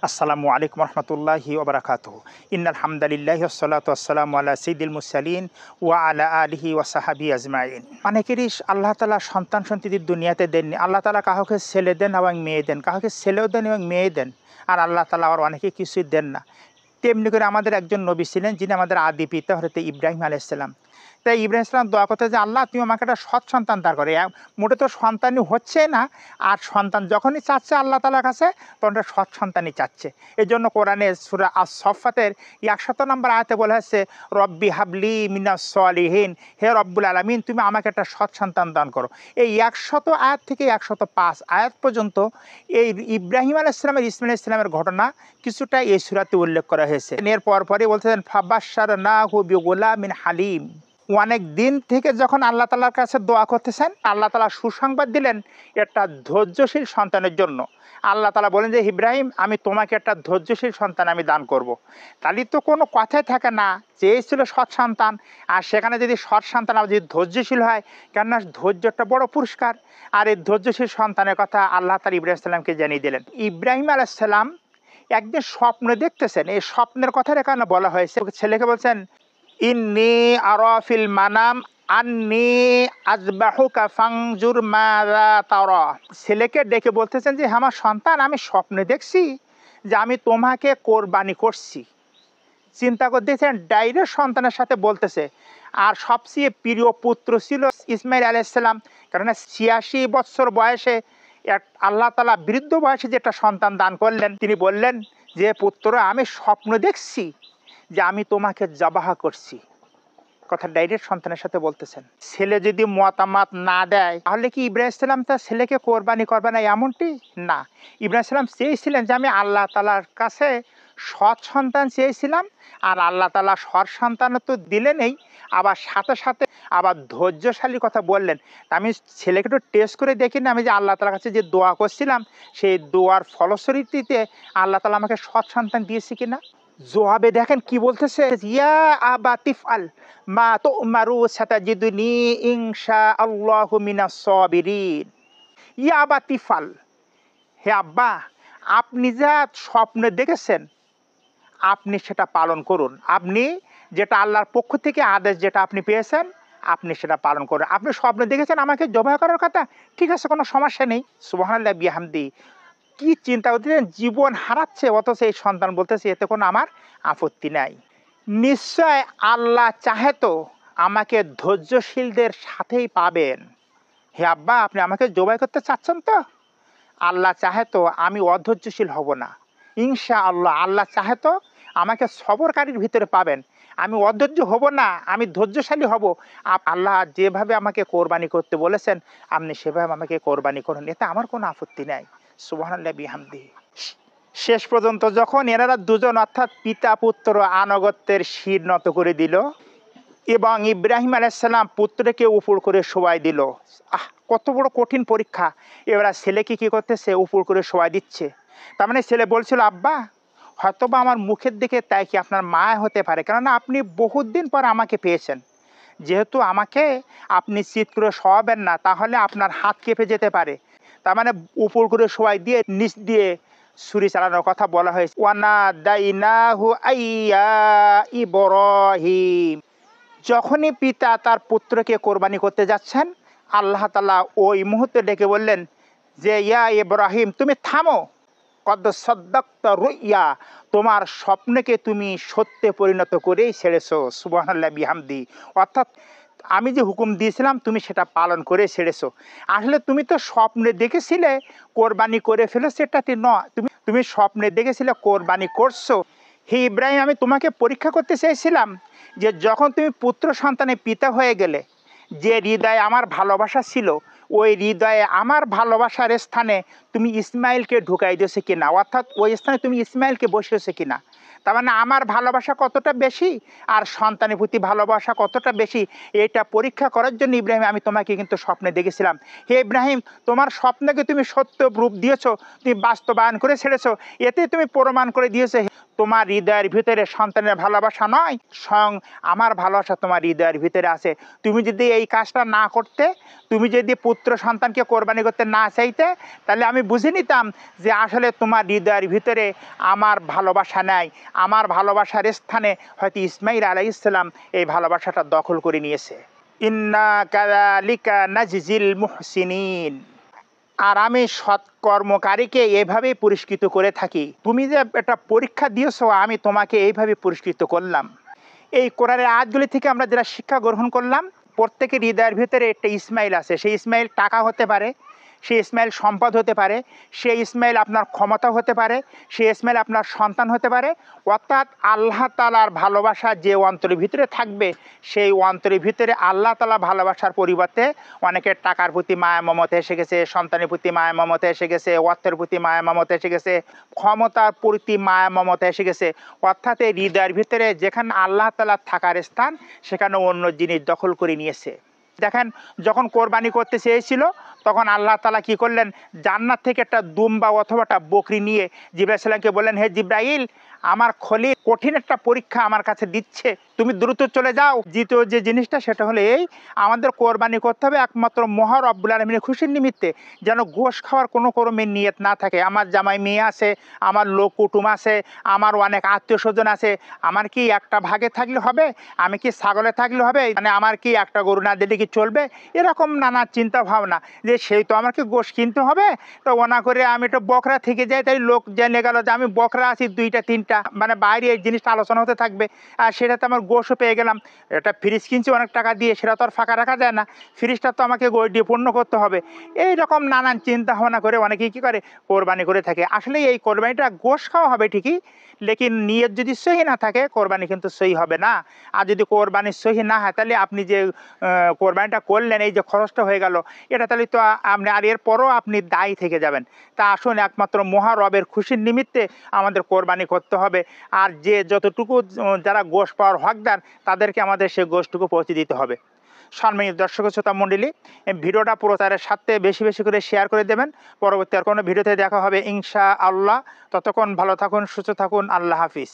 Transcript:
আসসালামু আলাইকুম রহমতুল্লাহি ওবরাকাতুহু। ইন্নাল হামদুলিল্লাহি ওয়াসসালাতু ওয়াসসালামু আলা সাইয়্যিদিল মুরসালিন ওয়া আলা আলিহি ওয়া সাহবিহি আজমাইন। অনেকেরই আল্লাহ তাআলা সন্তান সন্ততি দুনিয়াতে দেননি। আল্লাহ তাআলা কাউকে ছেলে দেন এবং মেয়ে দেন, কাউকে ছেলেও দেন এবং মেয়ে দেন। আর আল্লাহ তাআলা আবার অনেকে কিছুই দেন না। তেমনি করে আমাদের একজন নবী ছিলেন, যিনি আমাদের আদি পিতা হযরত ইব্রাহিম আলাইহিস সালাম। তাই ইব্রাহিম সালাম দোয়া করতে যে আল্লাহ তুমি আমাকে একটা সৎ সন্তান দান করে। মোটে তো সন্তানই হচ্ছে না, আর সন্তান যখনই চাচ্ছে আল্লাহ তাআলার কাছে তখন একটা সৎ সন্তানই চাচ্ছে। এই জন্য কোরআনে সূরা আস-সাফফাতের ১০০ নম্বর আয়াতে বলা হয়েছে, রব্বি হাবলি মিনাস সলিহিন, হে রব্বুল আলামিন তুমি আমাকে একটা সৎ সন্তান দান করো। এই ১০০ আয়াত থেকে ১০৫ আয়াত পর্যন্ত এই ইব্রাহিম আলাইহিস সালামের ইসমাঈল আলাইহিস সালামের ঘটনা কিছুটা এই সূরাতে উল্লেখ করা হয়েছে। এর পরপরই বলতেছেন ফাবাশশারনাহু বিগুলামিন হালিম। অনেক দিন থেকে যখন আল্লাহ তাআলার কাছে দোয়া করতেছেন, আল্লাহ তাআলা সুসংবাদ দিলেন একটা ধৈর্যশীল সন্তানের জন্য। আল্লাহ তাআলা বলেন যে ইব্রাহিম আমি তোমাকে একটা ধৈর্যশীল সন্তান আমি দান করব। তাহলে তো কোনো কথাই থাকে না, চেয়েছিল সৎ সন্তান, আর সেখানে যদি সৎ সন্তান আবার যদি ধৈর্যশীল হয়, কেননা ধৈর্যটা বড় পুরস্কার। আর এই ধৈর্যশীল সন্তানের কথা আল্লাহ তাআলা ইব্রাহিম সালামকে জানিয়ে দিলেন। ইব্রাহিম আলাইহিস সালাম একদিন স্বপ্ন দেখতেছেন, এই স্বপ্নের কথা এখানে বলা হয়েছে। ছেলেকে বলছেন ইন্নী আরা ফিল মানাম আন্নী আযবাহুকা ফানজুর মাযা তারা। ছেলেকে ডেকে বলতেছেন যে আমার সন্তান আমি স্বপ্নে দেখছি যে আমি তোমাকে কোরবানি করছি। চিন্তা করে দেখছেন, ডাইরেক্ট সন্তানের সাথে বলতেছে। আর সবচেয়ে প্রিয় পুত্র ছিল ইসমাঈল আলাইহিস সালাম, কারণ ৮৬ বছর বয়সে আল্লাহ তাআলা বৃদ্ধ বয়সে যেটা সন্তান দান করলেন, তিনি বললেন যে পুত্র আমি স্বপ্ন দেখছি যে আমি তোমাকে জবাহ করছি। কথা ডাইরেক্ট সন্তানের সাথে বলতেছেন। ছেলে যদি মতামত না দেয় তাহলে কি ইব্রাহিম সালাম তার ছেলেকে কোরবানি করবে না এমনটি না। ইব্রাহিম সালাম চেয়েছিলেন যে আমি আল্লাহ তাআলার কাছে সৎ সন্তান চেয়েছিলাম, আর আল্লাহ তাআলা সৎ সন্তানও তো দিলেনই, আবার সাথে সাথে আবার ধৈর্যশালী কথা বললেন। আমি ছেলেকে একটু টেস্ট করে দেখি না, আমি যে আল্লাহ তাআলার কাছে যে দোয়া করছিলাম সেই দোয়ার ফলশ্রুতিতে আল্লাহ তাআলা আমাকে সৎ সন্তান দিয়েছে কিনা। জবাবে দেখেন কি বলতেছে, ইয়া আবাতিফ আল মা তুমারু সাতাজিদুনি ইনশাআল্লাহু মিনাস সাবিরিন। ইয়া আবাতিফ আল, হে আব্বা আপনি যা স্বপ্নে দেখেছেন আপনি সেটা পালন করুন। আপনি যেটা আল্লাহর পক্ষ থেকে আদেশ যেটা আপনি পেয়েছেন আপনি সেটা পালন করুন। আপনি স্বপ্নে দেখেছেন আমাকে জবাহ করার কথা, ঠিক আছে, কোনো সমস্যা নেই। সুবহানাল্লাহ বিহামদি। কি চিন্তা করতেছেন, জীবন হারাচ্ছে অথচ এই সন্তান বলতেছে এতে কোনো আমার আপত্তি নাই। নিশ্চয় আল্লাহ চাহে তো আমাকে ধৈর্যশীলদের সাথেই পাবেন। হে আব্বা আপনি আমাকে জবাই করতে চাচ্ছেন তো, আল্লাহ চাহে তো আমি অধৈর্যশীল হব না। ইনশাআল্লাহ আল্লাহ চাহে তো আমাকে সবরকারীর ভিতরে পাবেন। আমি অধৈর্য হব না, আমি ধৈর্যশালী হব। আল্লাহ যেভাবে আমাকে কোরবানি করতে বলেছেন আপনি সেভাবে আমাকে কোরবানি করুন, এতে আমার কোনো আপত্তি নাই। সুবহানাল্লাহ বিহামদিহি। শেষ পর্যন্ত যখন এনারা দুজন অর্থাৎ পিতা পুত্র আনুগত্যের শির নত করে দিল এবং ইব্রাহিম আলাইহিস সালাম পুত্রকে উপর করে শোয়াই দিল। কত বড় কঠিন পরীক্ষা। এবার ছেলেকে কি করতেছে, উপর করে শোয়াই দিচ্ছে। তার মানে ছেলে বলছিল আব্বা হয়তোবা আমার মুখের দিকে তাই কি আপনার মা হতে পারে, কেননা আপনি বহুত দিন পর আমাকে পেয়েছেন। যেহেতু আমাকে আপনি চিৎ করে শোয়াবেন না তাহলে আপনার হাত কেঁপে যেতে পারে। তার মানে উপর করে শোয়াই দিয়ে নিচ দিয়ে ছুরি চালানোর কথা বলা হয়েছে। ওয়ানা দাইনাহু আইয়া ইব্রাহিম। যখনই পিতা তার পুত্রকে কোরবানি করতে যাচ্ছেন আল্লাহ তাআলা ওই মুহূর্তে ডেকে বললেন যে ইয়া ইব্রাহিম তুমি থামো, কদ সাদ্দাকতা রুইয়া, তোমার স্বপ্নকে তুমি সত্যে পরিণত করেই ছেড়েছো। সুবহানাল্লাহ বিহামদি। অর্থাৎ আমি যে হুকুম দিয়েছিলাম তুমি সেটা পালন করে ছেড়েছো। আসলে তুমি তো স্বপ্নে দেখেছিলে কোরবানি করে ফেলেছো, এটাতে নয়, তুমি স্বপ্নে দেখেছিলে কোরবানি করছো। হে ইব্রাহিম আমি তোমাকে পরীক্ষা করতে চেয়েছিলাম যে যখন তুমি পুত্র সন্তানের পিতা হয়ে গেলে যে হৃদয়ে আমার ভালোবাসা ছিল ওই হৃদয়ে আমার ভালোবাসার স্থানে তুমি ইসমাইলকে ঢুকাই দিয়েছো কিনা, অর্থাৎ ওই স্থানে তুমি ইসমাইলকে বসিয়েছো কিনা। তার মানে আমার ভালোবাসা কতটা বেশি আর সন্তানের প্রতি ভালোবাসা কতটা বেশি এটা পরীক্ষা করার জন্য ইব্রাহিম আমি তোমাকে কিন্তু স্বপ্নে দেখেছিলাম। হে ইব্রাহিম তোমার স্বপ্নকে তুমি সত্য রূপ দিয়েছো, তুমি বাস্তবায়ন করে ছেড়েছো, এতে তুমি প্রমাণ করে দিয়েছো তোমার হৃদয়ের ভিতরে সন্তানের ভালোবাসা নয়, স্বয়ং আমার ভালোবাসা তোমার হৃদয়ের ভিতরে আছে। তুমি যদি এই কাজটা না করতে, তুমি যদি পুত্র সন্তানকে কোরবানি করতে না চাইতে, তাহলে আমি বুঝে নিতাম যে আসলে তোমার হৃদয়ের ভিতরে আমার ভালোবাসা নেই। আমার ভালোবাসার স্থানে হয়তো ইসমাইল আলাইহিস সালাম এই ভালোবাসাটা দখল করে নিয়েছে। ইন্না কাযালিকা নাজজিল মুহসিনিন। আর আমি সৎকর্মকারীকে এইভাবেই পুরস্কৃত করে থাকি। তুমি যে একটা পরীক্ষা দিয়েছো, আমি তোমাকে এইভাবে পুরস্কৃত করলাম। এই কোরআনের আয়াতগুলি থেকে আমরা যারা শিক্ষা গ্রহণ করলাম, প্রত্যেকের হৃদয়ের ভিতরে একটা ইসমাইল আছে। সেই ইসমাইল টাকা হতে পারে, সেই ইসমাইল সম্পদ হতে পারে, সেই ইসমাইল আপনার ক্ষমতা হতে পারে, সেই ইসমাইল আপনার সন্তান হতে পারে। অর্থাৎ আল্লাহ তাআলার ভালোবাসা যে অন্তরের ভিতরে থাকবে, সেই অন্তরের ভিতরে আল্লাহ তাআলা ভালোবাসার পরিবর্তে অনেকের টাকার প্রতি মায়া মমতা এসে গেছে, সন্তানের প্রতি মায়া মমতা এসে গেছে, অর্থের প্রতি মায়া মমতা এসে গেছে, ক্ষমতার প্রতি মায়া মমতা এসে গেছে। অর্থাৎ এই হৃদয়ের ভিতরে যেখানে আল্লাহ তাআলার থাকার স্থান, সেখানে অন্য জিনিস দখল করে নিয়েছে। দেখেন, যখন কোরবানি করতে চেয়েছিল, তখন আল্লাহ তাআলা কি করলেন, জান্নাত থেকে একটা দুম্বা অথবা একটা বকরি নিয়ে জিবরাইল সালামকে বললেন, হে জিবরাইল, আমার খলিল কঠিন একটা পরীক্ষা আমার কাছে দিচ্ছে, তুমি দ্রুত চলে যাও। দ্বিতীয় যে জিনিসটা সেটা হলো এই, আমাদের কোরবানি করতে হবে একমাত্র মহা রব্বুল আলামিনের খুশির নিমিত্তে, যেন গোশ খাওয়ার কোনো কর্মের নিয়ত না থাকে। আমার জামাই মেয়ে আছে, আমার লোক কুটুম আছে, আমার অনেক আত্মীয় স্বজন আছে, আমার কি একটা ভাগে থাকলে হবে? আমি কি ছাগলে থাকলে হবে? মানে আমার কি একটা গরু না দিলে কি চলবে? এরকম নানা চিন্তা ভাবনা, যে সেই তো আমাকে গোশ কিনতে হবে, তো ওনা করে আমি তো বকরা থেকে যাই, তাই লোক জেনে গেল যে আমি বকরা আছি 2টা 3টা, মানে বাইরে এই জিনিসটা আলোচনা হতে থাকবে। আর সেটাতে আমার গোশও পেয়ে গেলাম। এটা ফ্রিজ কিনছি অনেক টাকা দিয়ে, সেটা তো আর ফাঁকা রাখা যায় না, ফ্রিজটা তো আমাকে গোশ দিয়ে পূর্ণ করতে হবে। এইরকম নানান চিন্তা ভাবনা করে অনেকেই কী করে, কোরবানি করে থাকে। আসলে এই কোরবানিটা গোশ খাওয়া হবে ঠিকই, লেকিন নিয়ত যদি সহি না থাকে, কোরবানি কিন্তু সহি হবে না। আর যদি কোরবানি সহি না হয়, তাহলে আপনি যে কোরবানিটা করলেন, এই যে খরচটা হয়ে গেল, এটা তাহলে তো আপনি আর এরপরও আপনি দায়ী থেকে যাবেন। তা আসুন, একমাত্র মহারবের খুশির নিমিত্তে আমাদের কোরবানি করতে হবে। আর যে যতটুকু যারা গোশ পাওয়ার হকদার, তাদেরকে আমাদের সেই গোশটুকু পৌঁছে দিতে হবে। সম্মানিত দর্শক শ্রোতা মণ্ডলী, ভিডিওটা প্রচারের সাথে বেশি বেশি করে শেয়ার করে দেবেন। পরবর্তী আর কোনো ভিডিওতে দেখা হবে ইনশাআল্লাহ। ততক্ষণ ভালো থাকুন, সুস্থ থাকুন। আল্লাহ হাফিজ।